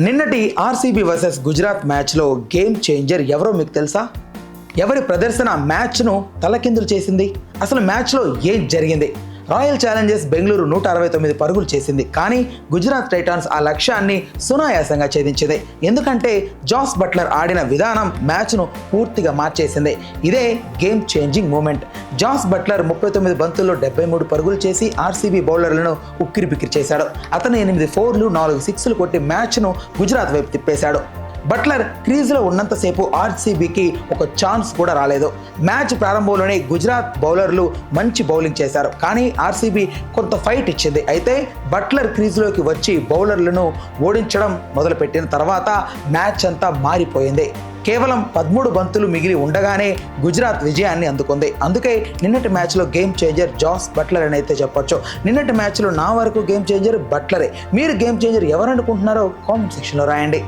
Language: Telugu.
నిన్నటి ఆర్సీబీ వర్సెస్ గుజరాత్ మ్యాచ్లో గేమ్ చేంజర్ ఎవరో మీకు తెలుసా? ఎవరి ప్రదర్శన మ్యాచ్ను తలకిందులు చేసింది? అసలు మ్యాచ్లో ఏం జరిగింది? రాయల్ ఛాలెంజర్స్ బెంగళూరు 169 పరుగులు చేసింది, కానీ గుజరాత్ టైటాన్స్ ఆ లక్ష్యాన్ని సునాయాసంగా ఛేదించింది. ఎందుకంటే జాస్ బట్లర్ ఆడిన విధానం మ్యాచ్ను పూర్తిగా మార్చేసింది. ఇదే game changing moment. Jos Buttler 39 బంతుల్లో 73 పరుగులు చేసి ఆర్సీబీ బౌలర్లను ఉక్కిరిబిక్కిరి చేశాడు. అతను 8 4లు 4 6లు కొట్టి మ్యాచ్ను గుజరాత్ వైపు తిప్పేశాడు. బట్లర్ క్రీజ్లో ఉన్నంతసేపు ఆర్సీబీకి ఒక ఛాన్స్ కూడా రాలేదు. మ్యాచ్ ప్రారంభంలోనే గుజరాత్ బౌలర్లు మంచి బౌలింగ్ చేశారు, కానీ ఆర్సీబీ కొంత ఫైట్ ఇచ్చింది. అయితే బట్లర్ క్రీజ్లోకి వచ్చి బౌలర్లను ఓడించడం మొదలుపెట్టిన తర్వాత మ్యాచ్ అంతా మారిపోయింది. కేవలం 13 బంతులు మిగిలి ఉండగానే గుజరాత్ విజయాన్ని అందుకుంది. అందుకే నిన్నటి మ్యాచ్లో గేమ్ చేంజర్ జాస్ బట్లర్ అని అయితే చెప్పొచ్చు. నిన్నటి మ్యాచ్లో నా వరకు గేమ్ చేంజర్ బట్లరే. మీరు గేమ్ చేంజర్ ఎవరు అనుకుంటున్నారో కామెంట్ సెక్షన్లో రాయండి.